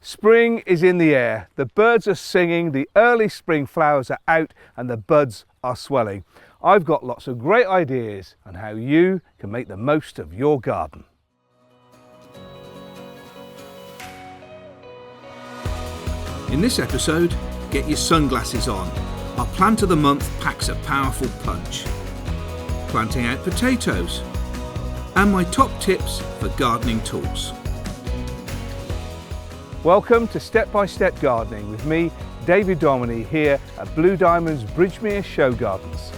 Spring is in the air, the birds are singing, the early spring flowers are out and the buds are swelling. I've got lots of great ideas on how you can make the most of your garden. In this episode, get your sunglasses on. Our plant of the month packs a powerful punch. Planting out potatoes. And my top tips for gardening tools. Welcome to Step by Step Gardening with me, David Domoney, here at Blue Diamond's Bridgemere Show Gardens.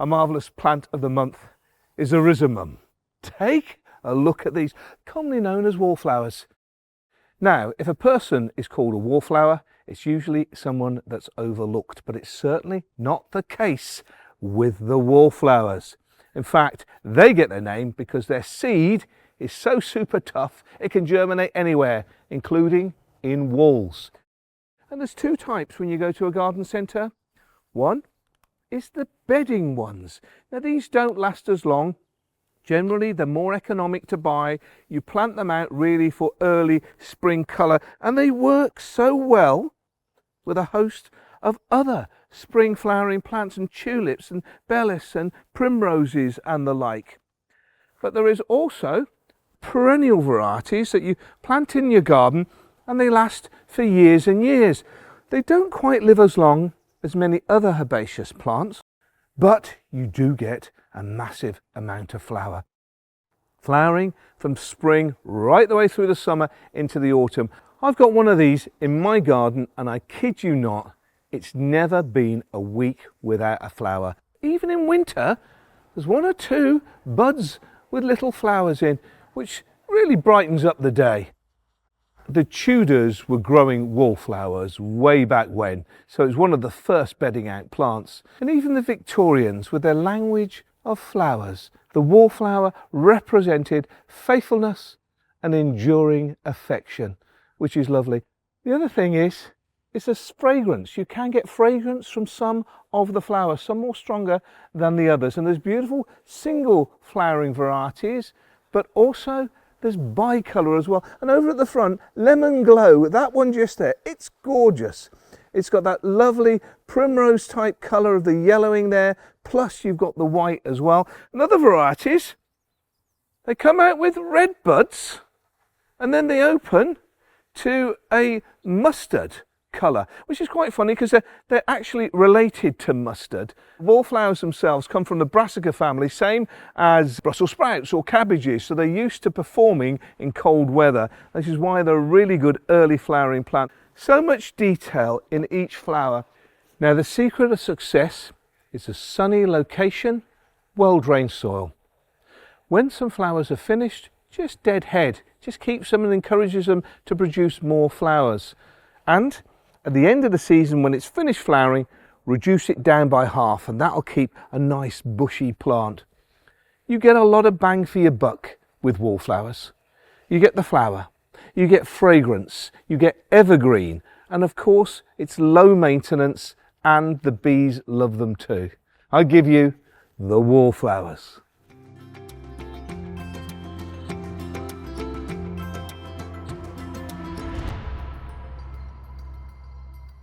A marvellous plant of the month is a rhizomum. Take a look at these, commonly known as wallflowers. Now, if a person is called a wallflower, it's usually someone that's overlooked, but it's certainly not the case with the wallflowers. In fact, they get their name because their seed is so super tough it can germinate anywhere, including in walls. And there's two types when you go to a garden centre. One is the bedding ones. Now these don't last as long. Generally, they're more economic to buy. You plant them out really for early spring colour, and they work so well with a host of other spring flowering plants and tulips and bellis and primroses and the like. But there is also perennial varieties that you plant in your garden and they last for years and years. They don't quite live as long as many other herbaceous plants, but you do get a massive amount of flower. Flowering from spring right the way through the summer into the autumn. I've got one of these in my garden and I kid you not, it's never been a week without a flower. Even in winter, there's one or two buds with little flowers in, which really brightens up the day. The Tudors were growing wallflowers way back when, so it's one of the first bedding out plants. And even the Victorians, with their language of flowers, the wallflower represented faithfulness and enduring affection, which is lovely. The other thing is, it's a fragrance. You can get fragrance from some of the flowers, some more stronger than the others. And there's beautiful single flowering varieties, but also there's bicolour as well. And over at the front, Lemon Glow, that one just there, it's gorgeous. It's got that lovely primrose type colour of the yellowing there, plus you've got the white as well. And other varieties, they come out with red buds and then they open to a mustard colour, which is quite funny because they're actually related to mustard. Wallflowers themselves come from the brassica family, same as Brussels sprouts or cabbages, so they're used to performing in cold weather. This is why they're a really good early flowering plant. So much detail in each flower. Now the secret of success is a sunny location, well-drained soil. When some flowers are finished, just deadhead. Just keeps them and encourages them to produce more flowers. And at the end of the season, when it's finished flowering, reduce it down by half, and that'll keep a nice bushy plant. You get a lot of bang for your buck with wallflowers. You get the flower, you get fragrance, you get evergreen, and of course it's low maintenance and the bees love them too. I give you the wallflowers.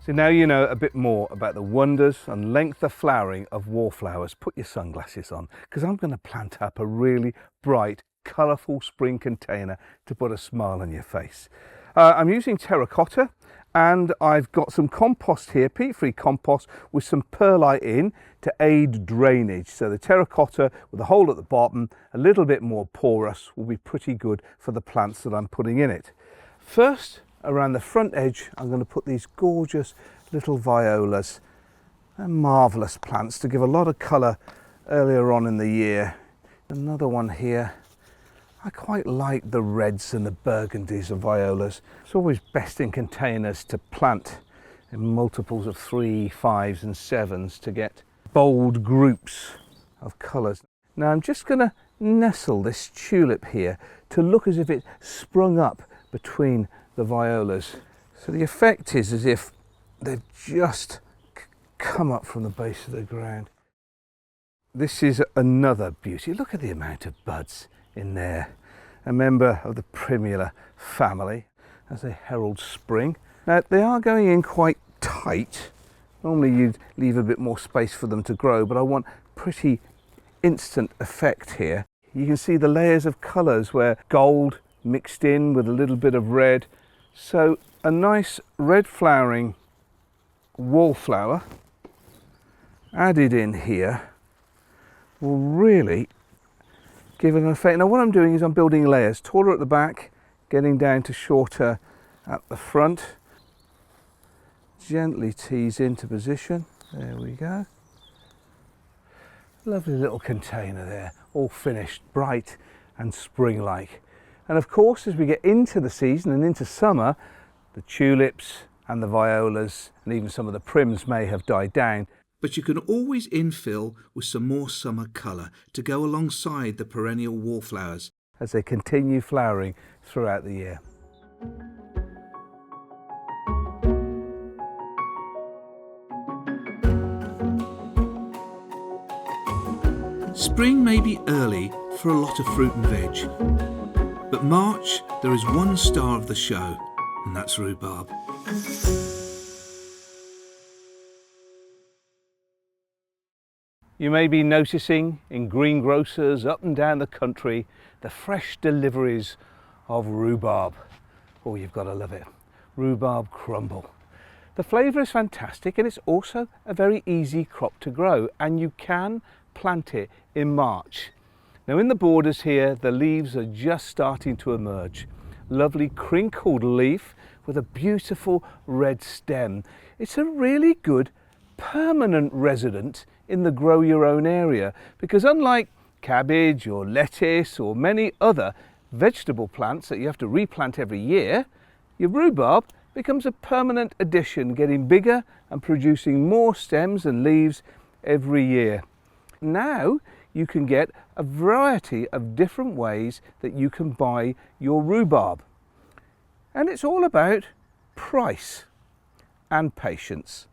So now you know a bit more about the wonders and length of flowering of wallflowers. Put your sunglasses on because I'm going to plant up a really bright, colourful spring container to put a smile on your face. I'm using Teracotta and I've got some compost here, peat-free compost with some perlite in to aid drainage. So the Teracotta with a hole at the bottom, a little bit more porous, will be pretty good for the plants that I'm putting in it. First, around the front edge, I'm going to put these gorgeous little violas. They're marvellous plants to give a lot of colour earlier on in the year. Another one here. I quite like the reds and the burgundies of violas. It's always best in containers to plant in multiples of 3, 5s and 7s to get bold groups of colours. Now I'm just going to nestle this tulip here to look as if it sprung up between the violas. So the effect is as if they've just come up from the base of the ground. This is another beauty. Look at the amount of buds in there. A member of the Primula family as they herald spring. Now they are going in quite tight. Normally you'd leave a bit more space for them to grow, but I want pretty instant effect here. You can see the layers of colours where gold mixed in with a little bit of red. So a nice red flowering wallflower added in here will really give it an effect. Now what I'm doing is I'm building layers, taller at the back, getting down to shorter at the front. Gently tease into position. There we go. Lovely little container there, all finished, bright and spring-like. And of course, as we get into the season and into summer, the tulips and the violas and even some of the prims may have died down. But you can always infill with some more summer colour to go alongside the perennial wallflowers as they continue flowering throughout the year. Spring may be early for a lot of fruit and veg, but March there is one star of the show, and that's rhubarb. You may be noticing in greengrocers up and down the country the fresh deliveries of rhubarb. Oh, you've got to love it. Rhubarb crumble. The flavour is fantastic, and it's also a very easy crop to grow, and you can plant it in March. Now in the borders here, the leaves are just starting to emerge. Lovely crinkled leaf with a beautiful red stem. It's a really good permanent resident in the grow your own area, because unlike cabbage or lettuce or many other vegetable plants that you have to replant every year, your rhubarb becomes a permanent addition, getting bigger and producing more stems and leaves every year. Now you can get a variety of different ways that you can buy your rhubarb, and it's all about price and patience.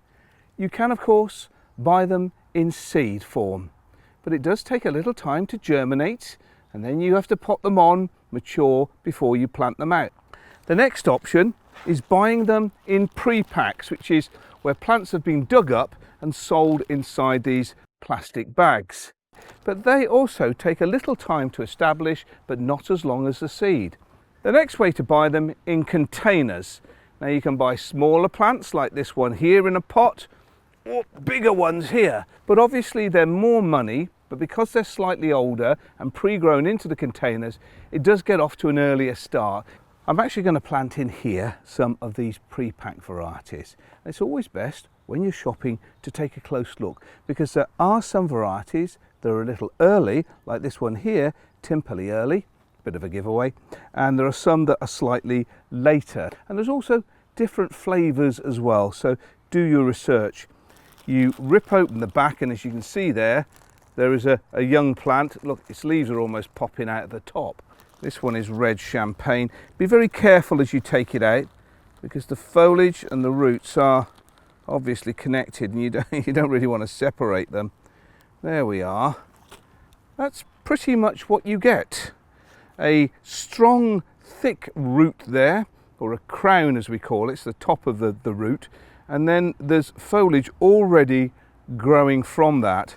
You can of course buy them in seed form, but it does take a little time to germinate, and then you have to pot them on mature before you plant them out. The next option is buying them in prepacks, which is where plants have been dug up and sold inside these plastic bags. But they also take a little time to establish, but not as long as the seed. The next way to buy them in containers. Now you can buy smaller plants like this one here in a pot, or bigger ones here, but obviously they're more money, but because they're slightly older and pre-grown into the containers, it does get off to an earlier start. I'm actually going to plant in here some of these pre-pack varieties. It's always best when you're shopping to take a close look, because there are some varieties that are a little early, like this one here, Timperley early, bit of a giveaway, and there are some that are slightly later, and there's also different flavours as well, so do your research. You rip open the back, and as you can see there is a young plant. Look, its leaves are almost popping out of the top. This one is red champagne. Be very careful as you take it out, because the foliage and the roots are obviously connected, and you don't really want to separate them. There we are. That's pretty much what you get. A strong, thick root there, or a crown as we call it. It's the top of the root. And then there's foliage already growing from that.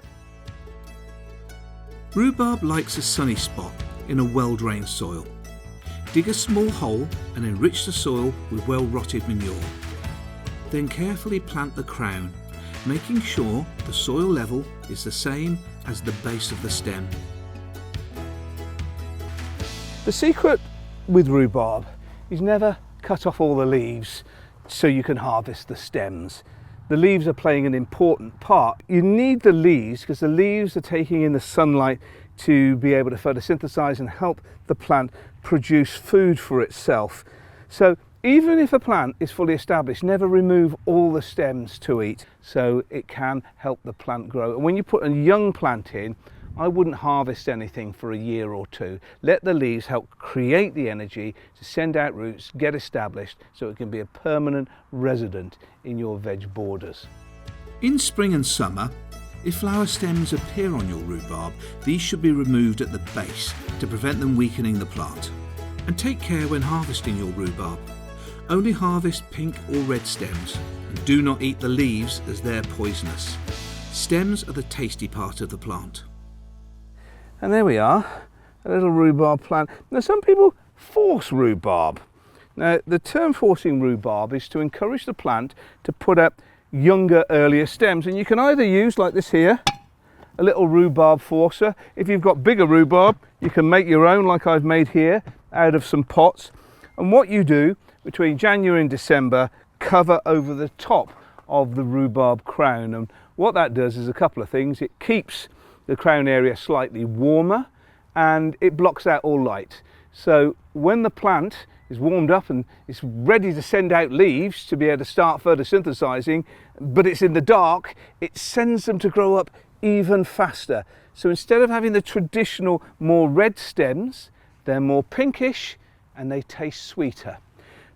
Rhubarb likes a sunny spot in a well-drained soil. Dig a small hole and enrich the soil with well-rotted manure. Then carefully plant the crown, making sure the soil level is the same as the base of the stem. The secret with rhubarb is never cut off all the leaves so you can harvest the stems. The leaves are playing an important part. You need the leaves because the leaves are taking in the sunlight to be able to photosynthesize and help the plant produce food for itself. So even if a plant is fully established, never remove all the stems to eat, so it can help the plant grow. And when you put a young plant in, I wouldn't harvest anything for a year or two. Let the leaves help create the energy to send out roots, get established, so it can be a permanent resident in your veg borders. In spring and summer, if flower stems appear on your rhubarb, these should be removed at the base to prevent them weakening the plant. And take care when harvesting your rhubarb. Only harvest pink or red stems, and do not eat the leaves as they're poisonous. Stems are the tasty part of the plant. And there we are, a little rhubarb plant. Now some people force rhubarb. Now the term forcing rhubarb is to encourage the plant to put up younger, earlier stems, and you can either use, like this here, a little rhubarb forcer. If you've got bigger rhubarb, you can make your own, like I've made here, out of some pots. And what you do between January and December, cover over the top of the rhubarb crown, and what that does is a couple of things. It keeps the crown area slightly warmer and it blocks out all light. So when the plant is warmed up and it's ready to send out leaves to be able to start photosynthesizing, but it's in the dark, it sends them to grow up even faster. So instead of having the traditional more red stems, they're more pinkish and they taste sweeter.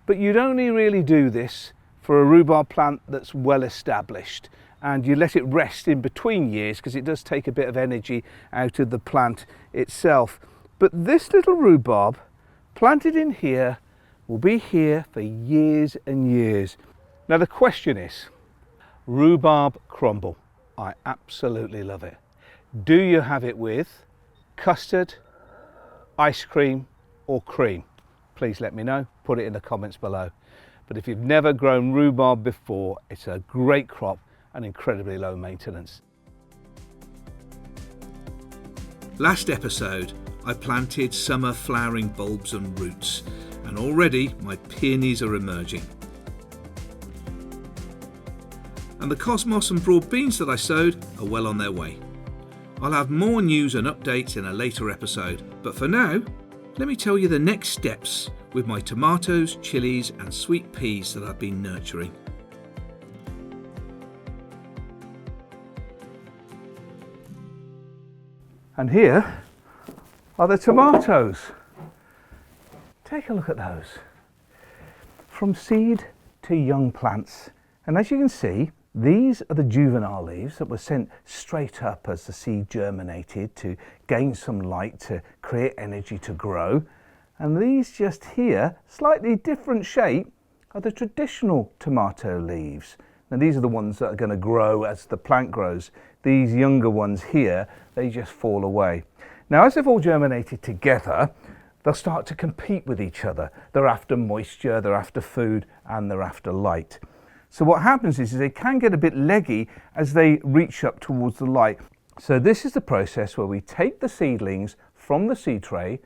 But you'd only really do this for a rhubarb plant that's well established, and you let it rest in between years because it does take a bit of energy out of the plant itself. But this little rhubarb planted in here will be here for years and years. Now the question is, rhubarb crumble. I absolutely love it. Do you have it with custard, ice cream or cream? Please let me know, put it in the comments below. But if you've never grown rhubarb before, it's a great crop and incredibly low maintenance. Last episode, I planted summer flowering bulbs and roots, and already my peonies are emerging. And the cosmos and broad beans that I sowed are well on their way. I'll have more news and updates in a later episode, but for now, let me tell you the next steps with my tomatoes, chilies and sweet peas that I've been nurturing. And here are the tomatoes. Take a look at those. From seed to young plants. And as you can see, these are the juvenile leaves that were sent straight up as the seed germinated to gain some light, to create energy to grow. And these just here, slightly different shape, are the traditional tomato leaves. Now these are the ones that are going to grow as the plant grows. These younger ones here, they just fall away. Now as they've all germinated together, they'll start to compete with each other. They're after moisture, they're after food, and they're after light. So what happens is they can get a bit leggy as they reach up towards the light. So this is the process where we take the seedlings from the seed tray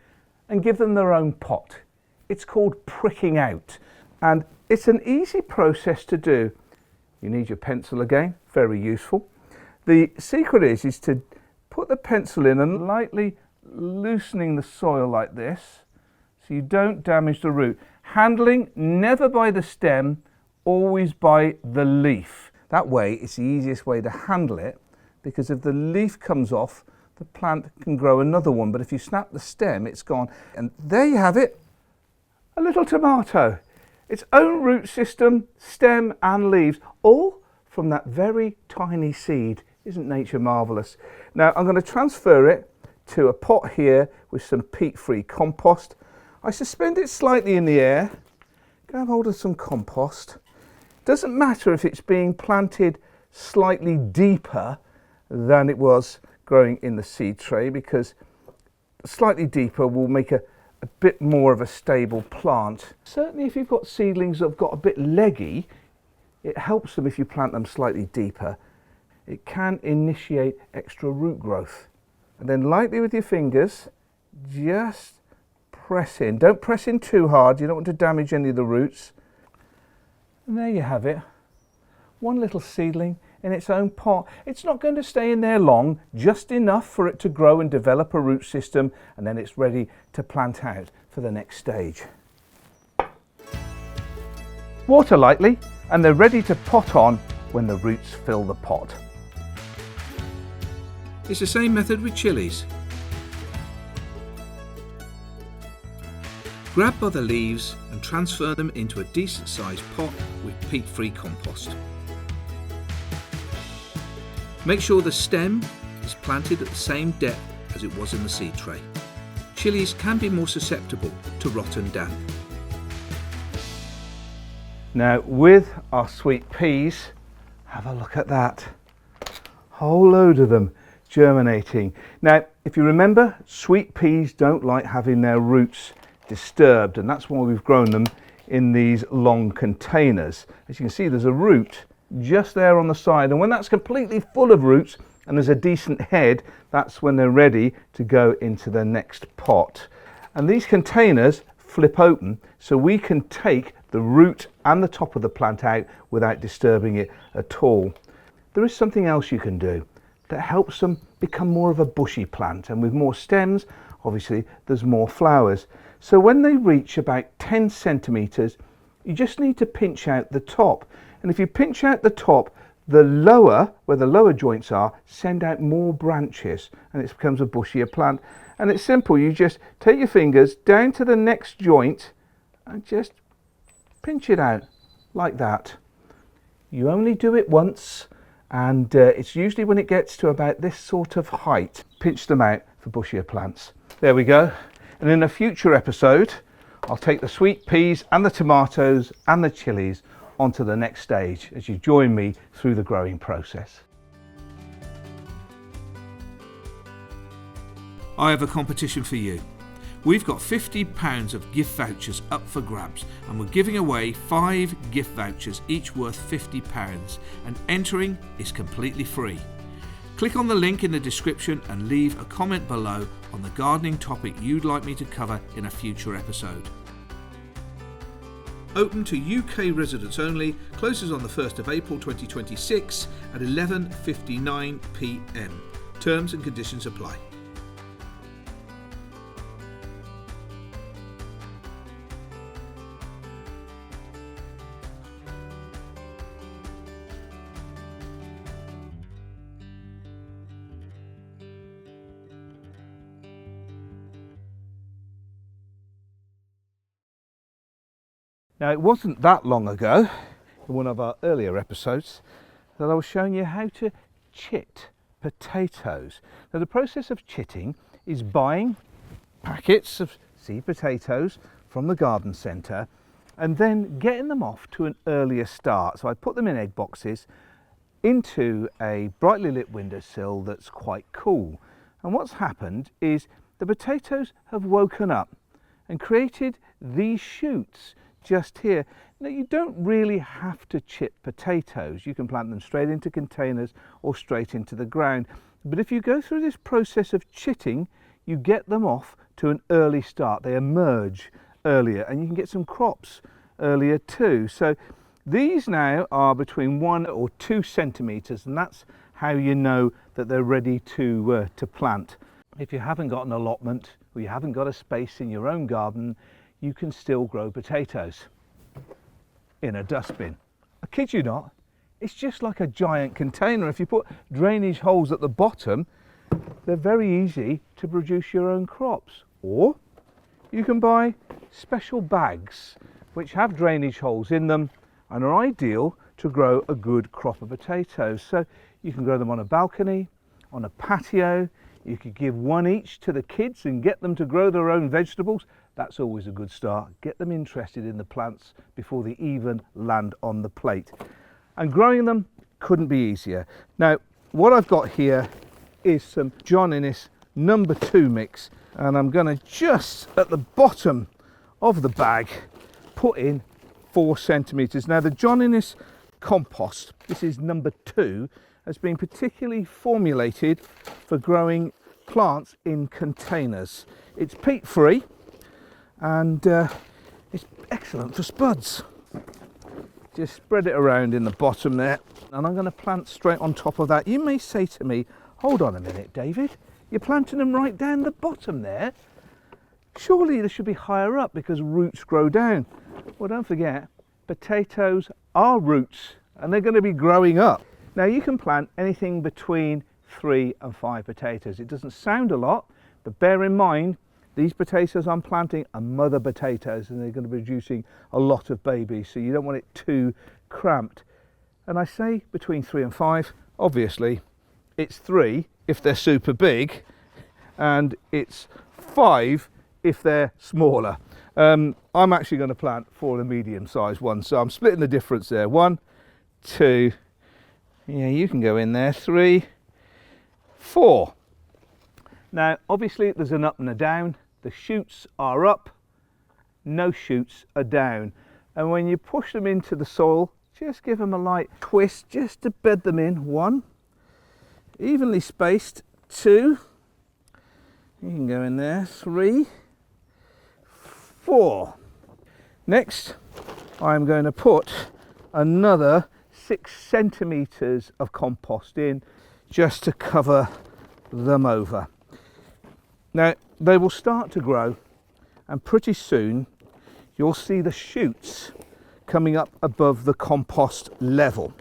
and give them their own pot. It's called pricking out, and it's an easy process to do. You need your pencil again, very useful. The secret is to put the pencil in and lightly loosening the soil like this so you don't damage the root. Handling never by the stem, always by the leaf. That way it's the easiest way to handle it, because if the leaf comes off, the plant can grow another one, but if you snap the stem, it's gone. And there you have it, a little tomato. Its own root system, stem and leaves, all from that very tiny seed. Isn't nature marvellous? Now I'm going to transfer it to a pot here with some peat-free compost. I suspend it slightly in the air, grab hold of some compost. Doesn't matter if it's being planted slightly deeper than it was growing in the seed tray, because slightly deeper will make a bit more of a stable plant. Certainly if you've got seedlings that have got a bit leggy, it helps them if you plant them slightly deeper. It can initiate extra root growth. And then lightly with your fingers, just press in. Don't press in too hard, you don't want to damage any of the roots. And there you have it. One little seedling in its own pot. It's not going to stay in there long, just enough for it to grow and develop a root system, and then it's ready to plant out for the next stage. Water lightly, and they're ready to pot on when the roots fill the pot. It's the same method with chilies. Grab by the leaves and transfer them into a decent sized pot with peat-free compost. Make sure the stem is planted at the same depth as it was in the seed tray. Chillies can be more susceptible to rot and damp. Now with our sweet peas, have a look at that. Whole load of them germinating. Now if you remember, sweet peas don't like having their roots disturbed, and that's why we've grown them in these long containers. As you can see, there's a root just there on the side, and when that's completely full of roots and there's a decent head, that's when they're ready to go into the next pot. And these containers flip open so we can take the root and the top of the plant out without disturbing it at all. There is something else you can do that helps them become more of a bushy plant, and with more stems obviously there's more flowers. So when they reach about 10 centimeters, you just need to pinch out the top, and if you pinch out the top, the lower, where the lower joints are, send out more branches and it becomes a bushier plant. And it's simple, you just take your fingers down to the next joint and just pinch it out like that. You only do it once, and it's usually when it gets to about this sort of height. Pinch them out for bushier plants. There we go. And in a future episode, I'll take the sweet peas and the tomatoes and the chilies onto the next stage as you join me through the growing process. I have a competition for you. We've got £50 of gift vouchers up for grabs, and we're giving away 5 gift vouchers, each worth £50, and entering is completely free. Click on the link in the description and leave a comment below on the gardening topic you'd like me to cover in a future episode. Open to UK residents only, closes on the 1st of April 2026 at 11:59 PM. Terms and conditions apply. Now it wasn't that long ago, in one of our earlier episodes, that I was showing you how to chit potatoes. Now the process of chitting is buying packets of seed potatoes from the garden centre and then getting them off to an earlier start. So I put them in egg boxes into a brightly lit windowsill that's quite cool. And what's happened is the potatoes have woken up and created these shoots just here. Now you don't really have to chip potatoes. You can plant them straight into containers or straight into the ground. But if you go through this process of chitting, you get them off to an early start. They emerge earlier and you can get some crops earlier too. So these now are between 1 or 2 centimeters, and that's how you know that they're ready to plant. If you haven't got an allotment or you haven't got a space in your own garden, you can still grow potatoes in a dustbin. I kid you not, it's just like a giant container. If you put drainage holes at the bottom, they're very easy to produce your own crops. Or you can buy special bags which have drainage holes in them and are ideal to grow a good crop of potatoes. So you can grow them on a balcony, on a patio. You could give one each to the kids and get them to grow their own vegetables. That's always a good start. Get them interested in the plants before they even land on the plate. And growing them couldn't be easier. Now, what I've got here is some John Innes number 2 mix, and I'm going to just at the bottom of the bag put in 4 centimeters. Now, the John Innes compost, this is number 2, has been particularly formulated for growing plants in containers. It's peat free and it's excellent for spuds. Just spread it around in the bottom there, and I'm going to plant straight on top of that. You may say to me, hold on a minute David, you're planting them right down the bottom there. Surely they should be higher up because roots grow down. Well, don't forget, potatoes are roots and they're going to be growing up. Now you can plant anything between 3 and 5 potatoes. It doesn't sound a lot, but bear in mind these potatoes I'm planting are mother potatoes and they're going to be producing a lot of babies, so you don't want it too cramped. And I say between 3 and 5, obviously it's 3 if they're super big, and it's 5 if they're smaller. I'm actually going to plant 4 of the medium-sized ones, so I'm splitting the difference there. 1, 2, yeah, you can go in there, 3, 4. Now, obviously, there's an up and a down. The shoots are up, no shoots are down. And when you push them into the soil, just give them a light twist just to bed them in. 1, evenly spaced. 2, you can go in there. 3, 4. Next, I'm going to put another 6 centimeters of compost in just to cover them over. Now, they will start to grow, and pretty soon you'll see the shoots coming up above the compost level.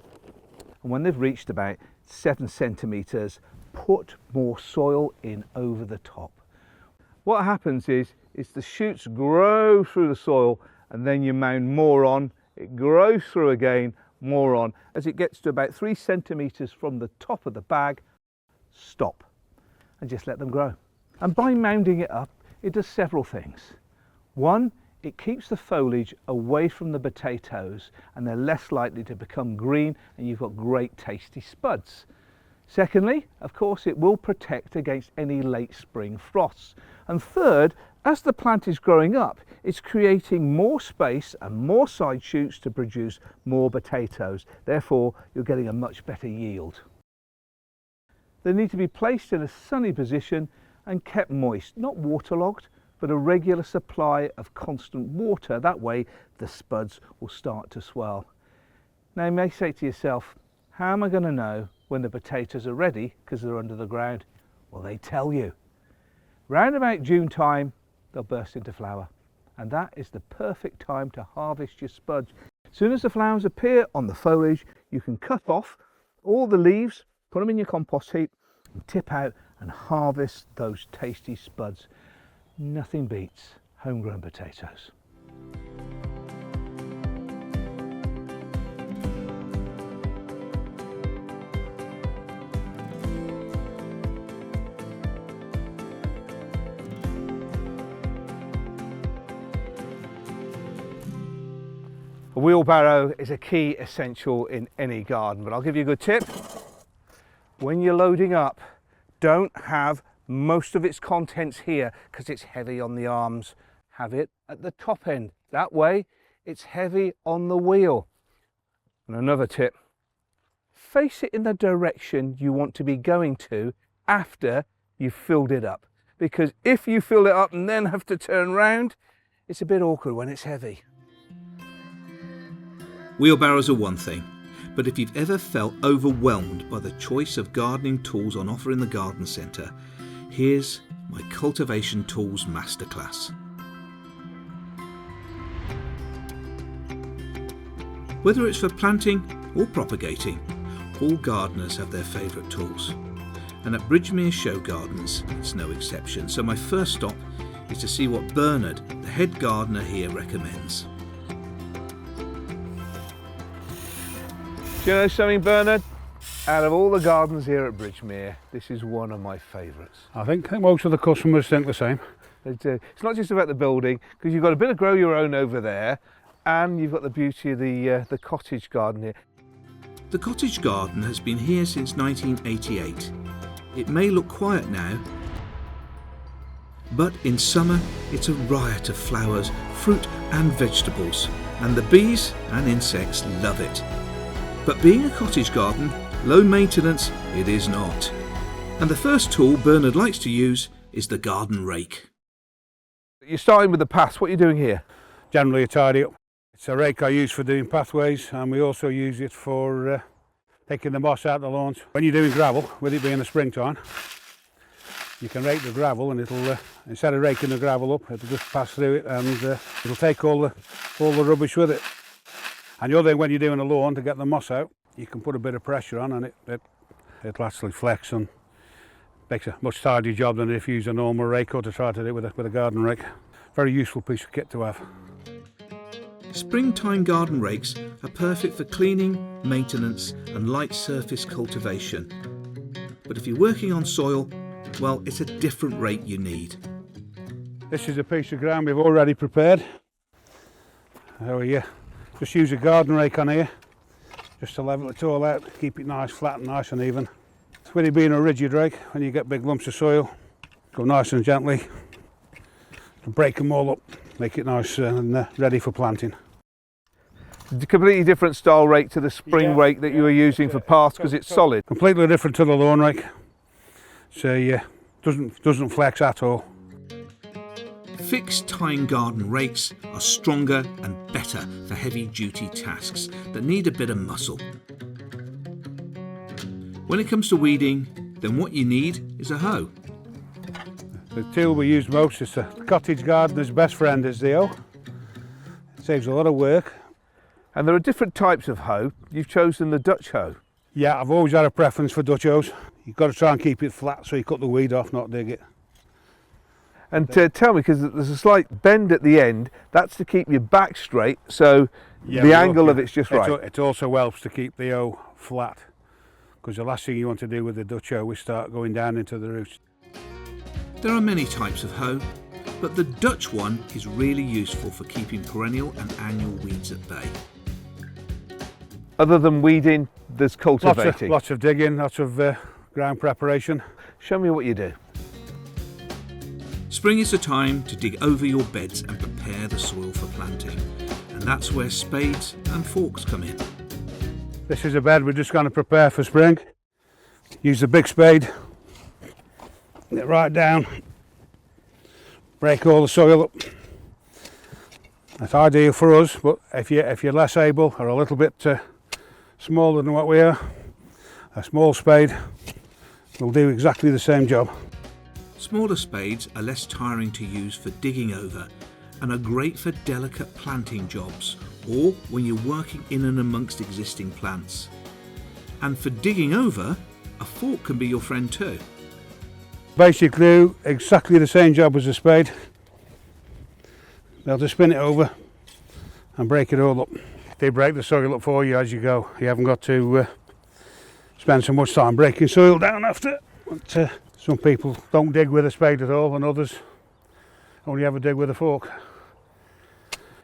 And when they've reached about 7 centimeters, put more soil in over the top. What happens is the shoots grow through the soil, and then you mound more on. It grows through again, more on. As it gets to about 3 centimeters from the top of the bag, stop and just let them grow. And by mounding it up, it does several things. 1, it keeps the foliage away from the potatoes, and they're less likely to become green, and you've got great tasty spuds. Secondly, of course, it will protect against any late spring frosts. And third, as the plant is growing up, it's creating more space and more side shoots to produce more potatoes. Therefore, you're getting a much better yield. They need to be placed in a sunny position and kept moist, not waterlogged, but a regular supply of constant water. That way the spuds will start to swell. Now you may say to yourself, how am I going to know when the potatoes are ready because they're under the ground? Well, they tell you. Round about June time, they'll burst into flower, and that is the perfect time to harvest your spuds. As soon as the flowers appear on the foliage, you can cut off all the leaves, put them in your compost heap, and tip out and harvest those tasty spuds. Nothing beats homegrown potatoes. A wheelbarrow is a key essential in any garden, but I'll give you a good tip. When you're loading up, don't have most of its contents here because it's heavy on the arms. Have it at the top end. That way it's heavy on the wheel. And another tip, face it in the direction you want to be going to after you've filled it up. Because if you fill it up and then have to turn round, it's a bit awkward when it's heavy. Wheelbarrows are one thing, but if you've ever felt overwhelmed by the choice of gardening tools on offer in the garden centre, here's my Cultivation Tools Masterclass. Whether it's for planting or propagating, all gardeners have their favourite tools. And at Bridgemere Show Gardens, it's no exception. So my first stop is to see what Bernard, the head gardener here, recommends. Do you know something, Bernard? Out of all the gardens here at Bridgemere, this is one of my favourites. I think most of the customers think the same. They do. It's not just about the building, because you've got a bit of grow your own over there, and you've got the beauty of the cottage garden here. The cottage garden has been here since 1988. It may look quiet now, but in summer it's a riot of flowers, fruit and vegetables, and the bees and insects love it. But being a cottage garden, low maintenance it is not. And the first tool Bernard likes to use is the garden rake. You're starting with the paths. What are you doing here? Generally a tidy up. It's a rake I use for doing pathways, and we also use it for taking the moss out of the lawns. When you're doing gravel, with it being the springtime, you can rake the gravel, and it'll instead of raking the gravel up, it'll just pass through it, and it'll take all the rubbish with it. And the other thing, when you're doing a lawn, to get the moss out, you can put a bit of pressure on, and it'll actually flex and makes a much tidier job than if you use a normal rake or to try to do it with a garden rake. Very useful piece of kit to have. Springtime garden rakes are perfect for cleaning, maintenance and light surface cultivation. But if you're working on soil, well, it's a different rake you need. This is a piece of ground we've already prepared. So yeah, just use a garden rake on here, just to level it all out, keep it nice, flat and nice and even. With it being a rigid rake, when you get big lumps of soil, go nice and gently, and break them all up, make it nice and ready for planting. It's a completely different style rake to the spring rake that you were using for paths because it's solid. Completely different to the lawn rake. So yeah, doesn't flex at all. Fixed-tine garden rakes are stronger and better for heavy-duty tasks that need a bit of muscle. When it comes to weeding, then what you need is a hoe. The tool we use most is the cottage gardener's best friend is the hoe. It saves a lot of work. And there are different types of hoe. You've chosen the Dutch hoe. Yeah, I've always had a preference for Dutch hoes. You've got to try and keep it flat so you cut the weed off, not dig it. And tell me, because there's a slight bend at the end, that's to keep your back straight, so the angle of it's just right. It also helps to keep the hoe flat, because the last thing you want to do with the Dutch hoe is start going down into the roots. There are many types of hoe, but the Dutch one is really useful for keeping perennial and annual weeds at bay. Other than weeding, there's cultivating. Lots of digging, lots of ground preparation. Show me what you do. Spring is the time to dig over your beds and prepare the soil for planting, and that's where spades and forks come in. This is a bed we're just going to prepare for spring. Use the big spade, get right down, break all the soil up. That's ideal for us, but if you're less able or a little bit smaller than what we are, a small spade will do exactly the same job. Smaller spades are less tiring to use for digging over and are great for delicate planting jobs or when you're working in and amongst existing plants. And for digging over, a fork can be your friend too. Basically do exactly the same job as a spade. They'll just spin it over and break it all up. They break the soil up for you as you go. You haven't got to spend so much time breaking soil down after. But, some people don't dig with a spade at all and others only ever dig with a fork.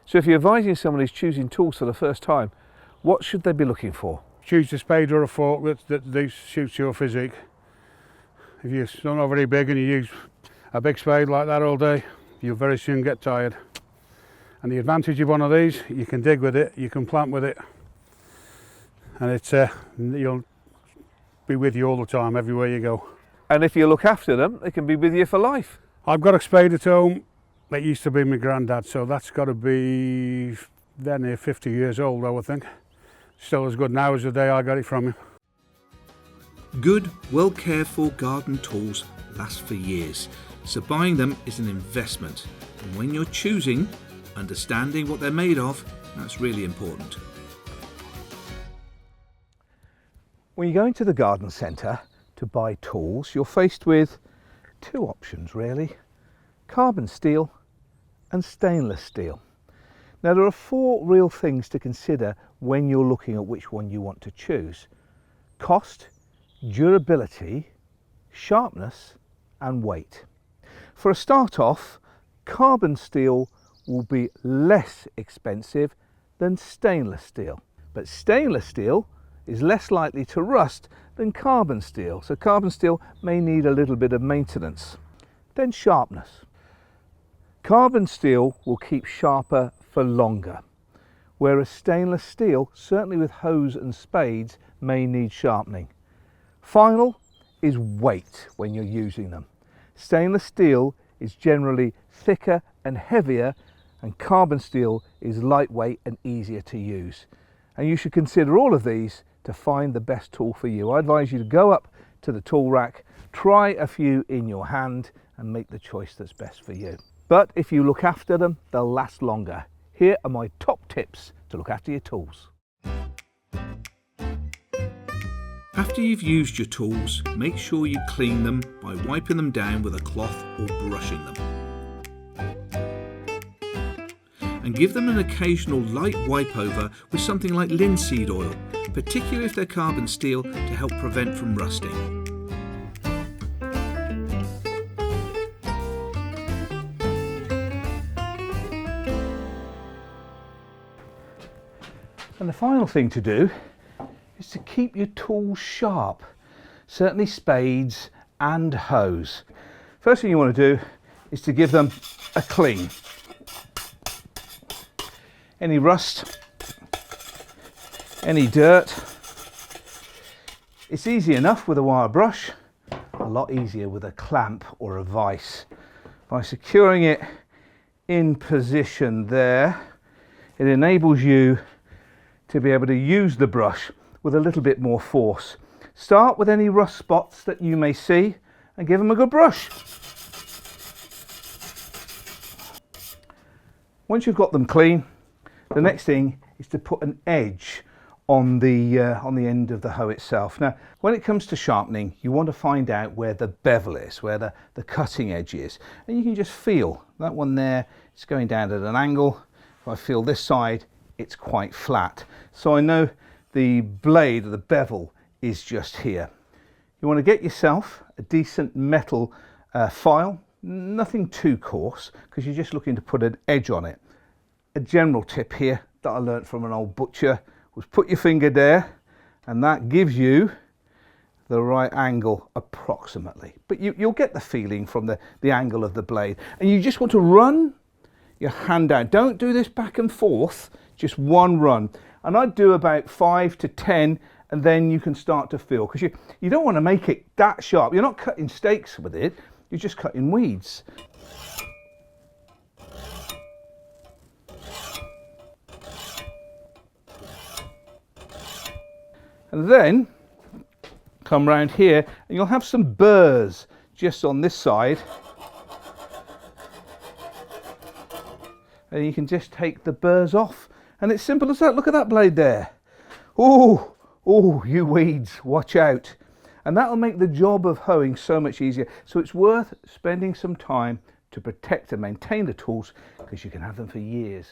So if you're advising someone who's choosing tools for the first time, what should they be looking for? Choose a spade or a fork that suits your physique. If you're not very big and you use a big spade like that all day, you'll very soon get tired. And the advantage of one of these, you can dig with it, you can plant with it, and you'll be with you all the time, everywhere you go. And if you look after them, they can be with you for life. I've got a spade at home that used to be my granddad, so that's got to be then near 50 years old, I would think. Still as good now as the day I got it from him. Good, well cared for garden tools last for years, so buying them is an investment. And when you're choosing, understanding what they're made of, that's really important. When you go into the garden centre to buy tools, you're faced with two options really: carbon steel and stainless steel. Now there are four real things to consider when you're looking at which one you want to choose: cost, durability, sharpness and weight. For a start off, carbon steel will be less expensive than stainless steel, but stainless steel is less likely to rust than carbon steel, so carbon steel may need a little bit of maintenance. Then sharpness. Carbon steel will keep sharper for longer, whereas stainless steel, certainly with hoes and spades, may need sharpening. Final is weight when you're using them. Stainless steel is generally thicker and heavier, and carbon steel is lightweight and easier to use. And you should consider all of these to find the best tool for you. I advise you to go up to the tool rack, try a few in your hand and make the choice that's best for you. But if you look after them, they'll last longer. Here are my top tips to look after your tools. After you've used your tools, make sure you clean them by wiping them down with a cloth or brushing them. And give them an occasional light wipe over with something like linseed oil, particularly if they're carbon steel, to help prevent from rusting. And the final thing to do is to keep your tools sharp, certainly spades and hoes. First thing you want to do is to give them a clean. Any rust, any dirt, it's easy enough with a wire brush, a lot easier with a clamp or a vise. By securing it in position there, it enables you to be able to use the brush with a little bit more force. Start with any rust spots that you may see and give them a good brush. Once you've got them clean, the next thing is to put an edge on the end of the hoe itself. Now, when it comes to sharpening, you want to find out where the bevel is, where the cutting edge is. And you can just feel that one there, it's going down at an angle. If I feel this side, it's quite flat. So I know the blade or the bevel is just here. You want to get yourself a decent metal file, nothing too coarse, because you're just looking to put an edge on it. A general tip here that I learnt from an old butcher was put your finger there, and that gives you the right angle approximately. But you'll get the feeling from the angle of the blade. And you just want to run your hand down. Don't do this back and forth, just one run. And I'd do about 5 to 10, and then you can start to feel, because you don't want to make it that sharp. You're not cutting steaks with it, you're just cutting weeds. And then come round here and you'll have some burrs just on this side, and you can just take the burrs off, and it's simple as that. Look at that blade there. Oh, you weeds, watch out. And that'll make the job of hoeing so much easier. So it's worth spending some time to protect and maintain the tools, because you can have them for years.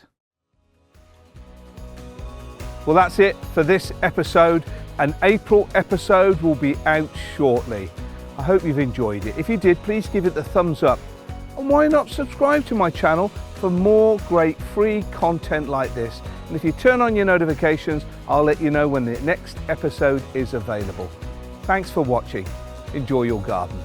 Well, that's it for this episode. An April episode will be out shortly. I hope you've enjoyed it. If you did, please give it the thumbs up. And why not subscribe to my channel for more great free content like this. And if you turn on your notifications, I'll let you know when the next episode is available. Thanks for watching. Enjoy your garden.